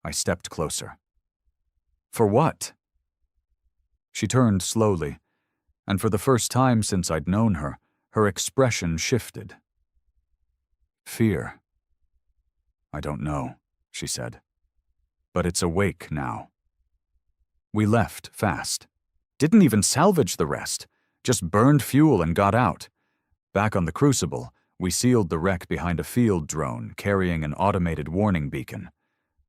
I stepped closer. "For what?" She turned slowly, and for the first time since I'd known her, her expression shifted. "Fear." "I don't know," she said. "But it's awake now." We left fast. Didn't even salvage the rest. Just burned fuel and got out. Back on the Crucible, we sealed the wreck behind a field drone carrying an automated warning beacon.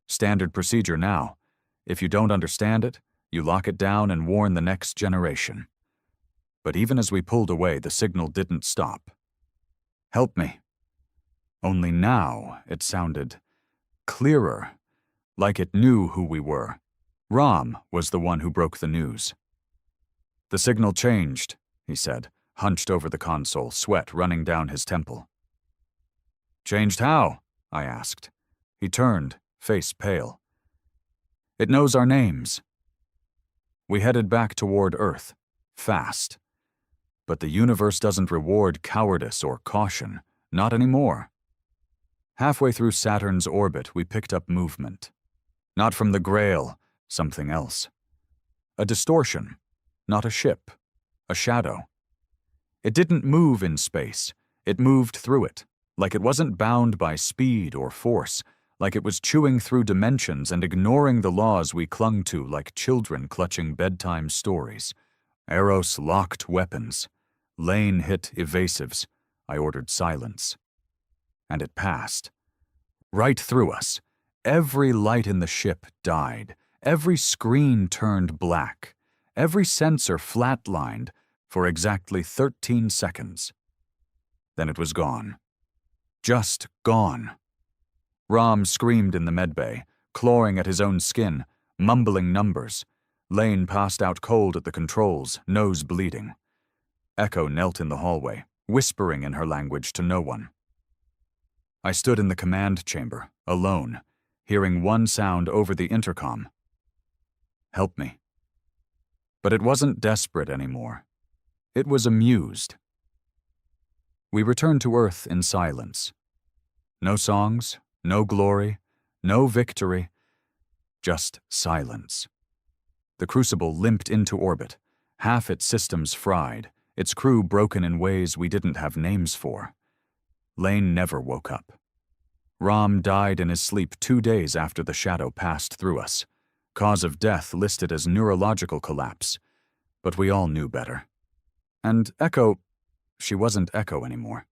Standard procedure now. If you don't understand it, you lock it down and warn the next generation. But even as we pulled away, the signal didn't stop. "Help me." Only now it sounded clearer, like it knew who we were. Rom was the one who broke the news. "The signal changed," he said, hunched over the console, sweat running down his temple. "Changed how?" I asked. He turned, face pale. "It knows our names." We headed back toward Earth, fast. But the universe doesn't reward cowardice or caution, not anymore. Halfway through Saturn's orbit, we picked up movement. Not from the Grail, something else. A distortion, not a ship, a shadow. It didn't move in space, it moved through it, like it wasn't bound by speed or force, like it was chewing through dimensions and ignoring the laws we clung to like children clutching bedtime stories. Eros locked weapons. Lane hit evasives. I ordered silence. And it passed. Right through us. Every light in the ship died. Every screen turned black. Every sensor flatlined for exactly 13 seconds. Then it was gone. Just gone. Rom screamed in the medbay, clawing at his own skin, mumbling numbers. Lane passed out cold at the controls, nose bleeding. Echo knelt in the hallway, whispering in her language to no one. I stood in the command chamber, alone, hearing one sound over the intercom. "Help me." But it wasn't desperate anymore. It was amused. We returned to Earth in silence. No songs, no glory, no victory, just silence. The Crucible limped into orbit, half its systems fried, its crew broken in ways we didn't have names for. Lane never woke up. Rom died in his sleep 2 days after the shadow passed through us. Cause of death listed as neurological collapse, but we all knew better. And Echo, she wasn't Echo anymore.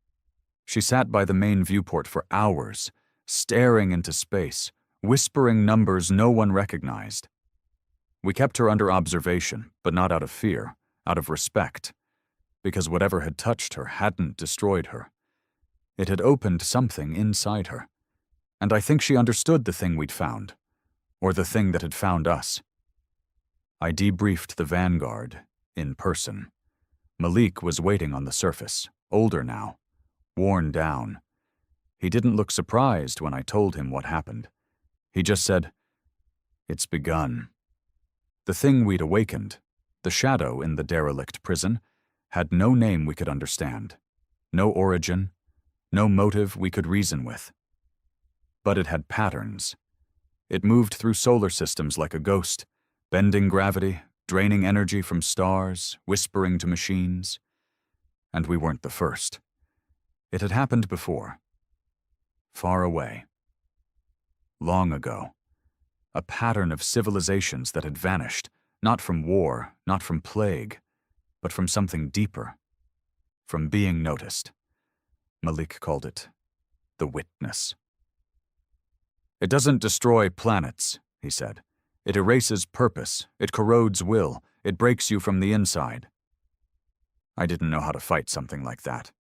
She sat by the main viewport for hours, staring into space, whispering numbers no one recognized. We kept her under observation, but not out of fear, out of respect, because whatever had touched her hadn't destroyed her. It had opened something inside her, and I think she understood the thing we'd found, or the thing that had found us. I debriefed the Vanguard, in person. Malik was waiting on the surface, older now, worn down. He didn't look surprised when I told him what happened. He just said, "It's begun." The thing we'd awakened, the shadow in the derelict prison, had no name we could understand, no origin, no motive we could reason with. But it had patterns. It moved through solar systems like a ghost, bending gravity, draining energy from stars, whispering to machines. And we weren't the first. It had happened before. Far away. Long ago. A pattern of civilizations that had vanished, not from war, not from plague, but from something deeper. From being noticed. Malik called it the witness. "It doesn't destroy planets," he said. "It erases purpose, it corrodes will, it breaks you from the inside." I didn't know how to fight something like that.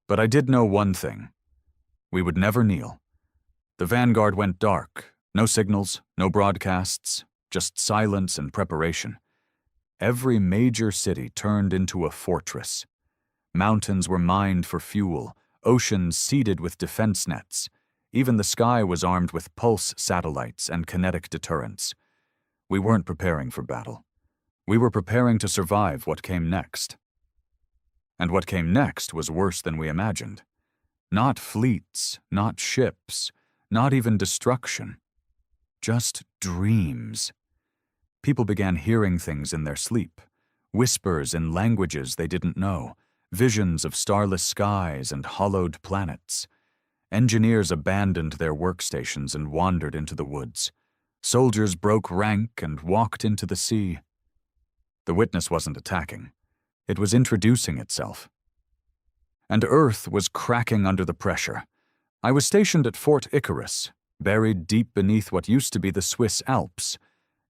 But I did know one thing. We would never kneel. The vanguard went dark, no signals, no broadcasts, just silence and preparation. Every major city turned into a fortress. Mountains were mined for fuel, oceans seeded with defense nets. Even the sky was armed with pulse satellites and kinetic deterrents. We weren't preparing for battle. We were preparing to survive what came next. And what came next was worse than we imagined. Not fleets, not ships, not even destruction. Just dreams. People began hearing things in their sleep, whispers in languages they didn't know, visions of starless skies and hollowed planets. Engineers abandoned their workstations and wandered into the woods. Soldiers broke rank and walked into the sea. The witness wasn't attacking. It was introducing itself. And Earth was cracking under the pressure. I was stationed at Fort Icarus, buried deep beneath what used to be the Swiss Alps,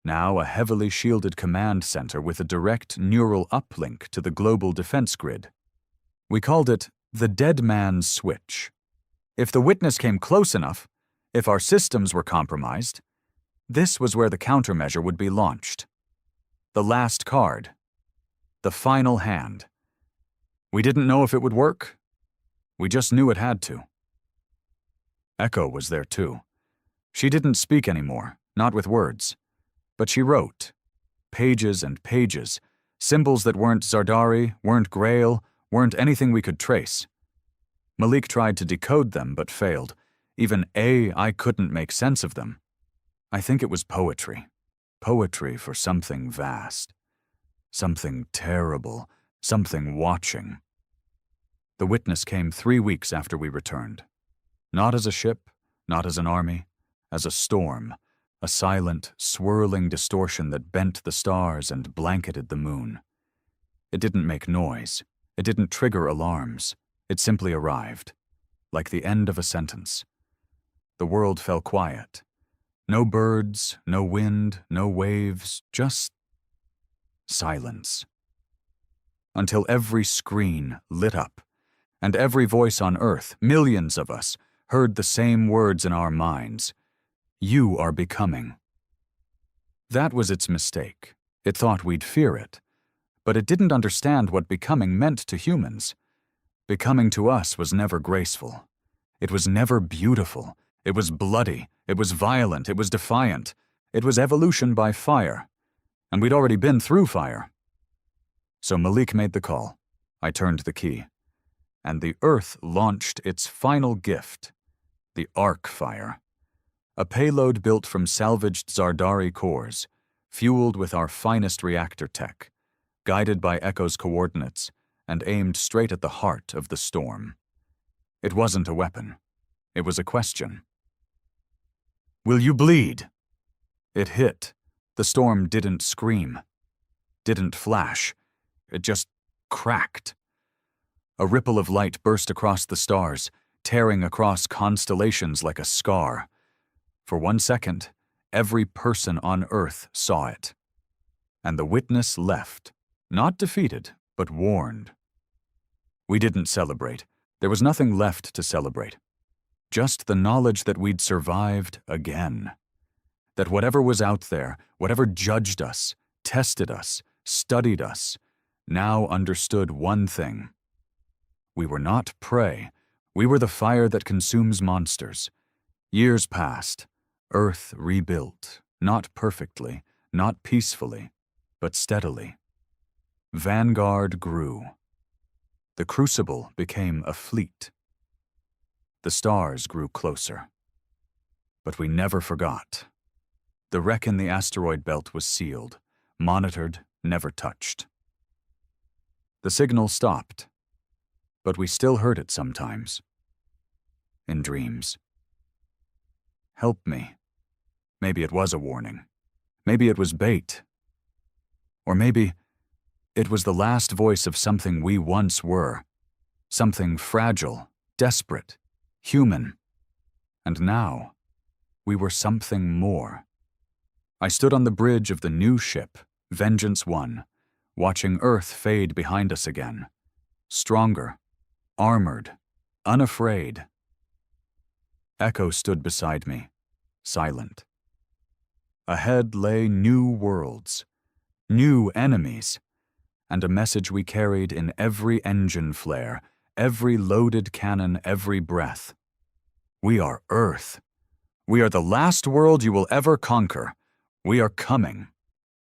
now a heavily shielded command center with a direct neural uplink to the global defense grid. We called it the dead man's switch. If the witness came close enough, if our systems were compromised, this was where the countermeasure would be launched. The last card. The final hand. We didn't know if it would work. We just knew it had to. Echo was there too. She didn't speak anymore, not with words. But she wrote. Pages and pages. Symbols that weren't Zardari, weren't Grail, weren't anything we could trace. Malik tried to decode them but failed. Even I couldn't make sense of them. I think it was poetry. Poetry for something vast. Something terrible. Something watching. The witness came 3 weeks after we returned. Not as a ship, not as an army, as a storm, a silent, swirling distortion that bent the stars and blanketed the moon. It didn't make noise. It didn't trigger alarms. It simply arrived, like the end of a sentence. The world fell quiet. No birds, no wind, no waves, just silence. Until every screen lit up, and every voice on Earth, millions of us, heard the same words in our minds. You are becoming. That was its mistake. It thought we'd fear it. But it didn't understand what becoming meant to humans. Becoming to us was never graceful. It was never beautiful. It was bloody. It was violent. It was defiant. It was evolution by fire. And we'd already been through fire. So Malik made the call. I turned the key. And the Earth launched its final gift, the arc fire. A payload built from salvaged Zardari cores, fueled with our finest reactor tech, guided by Echo's coordinates, and aimed straight at the heart of the storm. It wasn't a weapon. It was a question. Will you bleed? It hit. The storm didn't scream. Didn't flash. It just cracked. A ripple of light burst across the stars, tearing across constellations like a scar. For 1 second, every person on Earth saw it. And the witness left, not defeated, but warned. We didn't celebrate. There was nothing left to celebrate. Just the knowledge that we'd survived again. That whatever was out there, whatever judged us, tested us, studied us, now understood one thing. We were not prey. We were the fire that consumes monsters. Years passed. Earth rebuilt, not perfectly, not peacefully, but steadily. Vanguard grew. The crucible became a fleet. The stars grew closer. But we never forgot. The wreck in the asteroid belt was sealed, monitored, never touched. The signal stopped, but we still heard it sometimes. In dreams. Help me. Maybe it was a warning. Maybe it was bait. Or maybe it was the last voice of something we once were. Something fragile, desperate, human. And now, we were something more. I stood on the bridge of the new ship, Vengeance 1, watching Earth fade behind us again. Stronger, armored, unafraid. Echo stood beside me, silent. Ahead lay new worlds, new enemies, and a message we carried in every engine flare, every loaded cannon, every breath. We are Earth. We are the last world you will ever conquer. We are coming.